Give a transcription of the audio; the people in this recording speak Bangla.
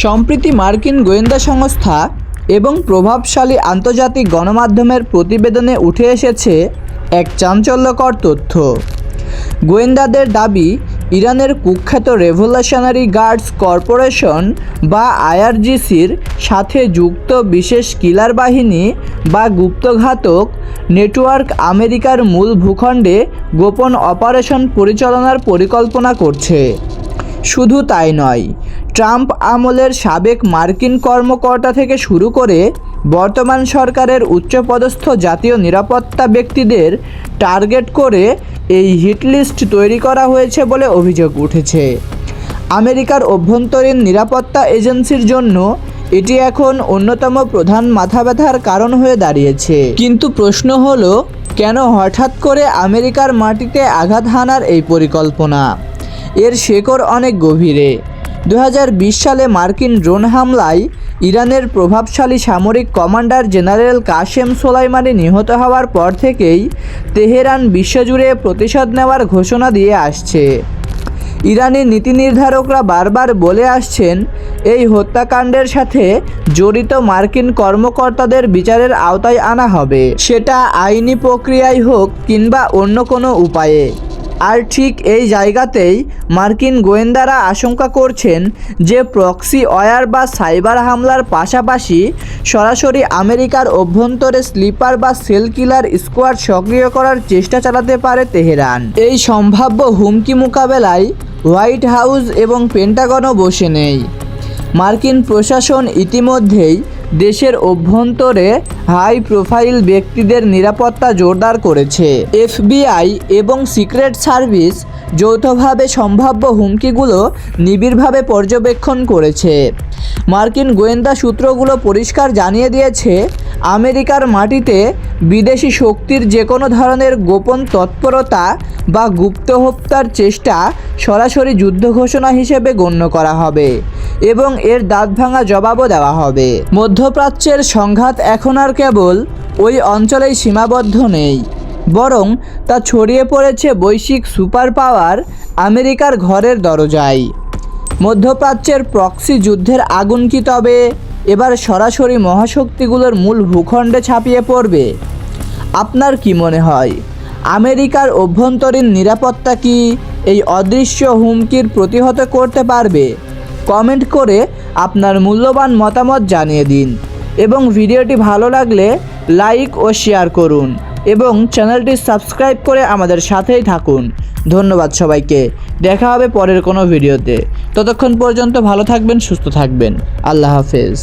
সম্প্রতি মার্কিন গোয়েন্দা সংস্থা এবং প্রভাবশালী আন্তর্জাতিক গণমাধ্যমের প্রতিবেদনে উঠে এসেছে এক চাঞ্চল্যকর তথ্য। গোয়েন্দাদের দাবি, ইরানের কুখ্যাত রেভলিউশনারি গার্ডস কর্পোরেশন বা আইআরজিসির সাথে যুক্ত বিশেষ কিলার বাহিনী বা গুপ্তঘাতক নেটওয়ার্ক আমেরিকার মূল ভূখণ্ডে গোপন অপারেশন পরিচালনার পরিকল্পনা করছে। শুধু তাই নয়, ট্রাম্প আমলের সাবেক মার্কিন কর্মকর্তা থেকে শুরু করে বর্তমান সরকারের উচ্চপদস্থ জাতীয় নিরাপত্তা ব্যক্তিদের টার্গেট করে এই হিটলিস্ট তৈরি করা হয়েছে বলে অভিযোগ উঠেছে। আমেরিকার অভ্যন্তরীণ নিরাপত্তা এজেন্সির জন্য এটি এখন অন্যতম প্রধান মাথাব্যথার কারণ হয়ে দাঁড়িয়েছে। কিন্তু প্রশ্ন হলো, কেন হঠাৎ করে আমেরিকার মাটিতে আঘাত হানার এই পরিকল্পনা? এর শেকড় অনেক গভীরে। 2020 সালে মার্কিন ড্রোন হামলায় ইরানের প্রভাবশালী সামরিক কমান্ডার জেনারেল কাসেম সোলাইমানি নিহত হওয়ার পর থেকেই তেহরান বিশ্বজুড়ে প্রতিশোধ নেওয়ার ঘোষণা দিয়ে আসছে। ইরানি নীতি নির্ধারকরা বারবার বলে আসছেন, এই হত্যাকাণ্ডের সাথে জড়িত মার্কিন কর্মকর্তাদের বিচারের আওতায় আনা হবে, সেটা আইনি প্রক্রিয়ায় হোক কিংবা অন্য কোনো উপায়ে। আর ঠিক এই জায়গাতেই মার্কিন গোয়েন্দারা আশঙ্কা করছেন যে প্রক্সি ওয়্যার বা সাইবার হামলার পাশাপাশি সরাসরি আমেরিকার অভ্যন্তরে স্লিপার বা সেল কিলার স্কোয়াড সক্রিয় করার চেষ্টা চালাতে পারে তেহরান। এই সম্ভাব্য হুমকি মোকাবেলায় হোয়াইট হাউস এবং পেন্টাগনও বসে নেই। মার্কিন প্রশাসন ইতিমধ্যেই দেশের অভ্যন্তরে হাই প্রোফাইল ব্যক্তিদের নিরাপত্তা জোরদার করেছে। এফবিআই এবং সিক্রেট সার্ভিস যৌথভাবে সম্ভাব্য হুমকিগুলো নিবিড়ভাবে পর্যবেক্ষণ করেছে। মার্কিন গোয়েন্দা সূত্রগুলো পরিষ্কার জানিয়ে দিয়েছে, আমেরিকার মাটিতে বিদেশি শক্তির যে কোনো ধরনের গোপন তৎপরতা বা গুপ্ত হত্যার চেষ্টা সরাসরি যুদ্ধ ঘোষণা হিসেবে গণ্য করা হবে এবং এর দাঁতভাঙা জবাবও দেওয়া হবে। মধ্যপ্রাচ্যের সংঘাত এখন আর কেবল ওই অঞ্চলেই সীমাবদ্ধ নেই, বরং তা ছড়িয়ে পড়েছে বৈশ্বিক সুপার পাওয়ার আমেরিকার ঘরের দরজায়। মধ্যপ্রাচ্যের প্রক্সি যুদ্ধের আগুন কি তবে এবার সরাসরি মহাশক্তিগুলোর মূল ভূখণ্ডে ছাপিয়ে পড়বে? আপনার কি মনে হয়, আমেরিকার অভ্যন্তরীণ নিরাপত্তা কি এই অদৃশ্য হুমকির প্রতিহত করতে পারবে? কমেন্ট করে আপনার মূল্যবান মতামত জানিয়ে দিন এবং ভিডিওটি ভালো লাগলে লাইক ও শেয়ার করুন এবং চ্যানেলটি সাবস্ক্রাইব করে আমাদের সাথেই থাকুন। ধন্যবাদ সবাইকে। দেখা হবে পরের কোনো ভিডিওতে। ততক্ষণ পর্যন্ত ভালো থাকবেন, সুস্থ থাকবেন। আল্লাহ হাফেজ।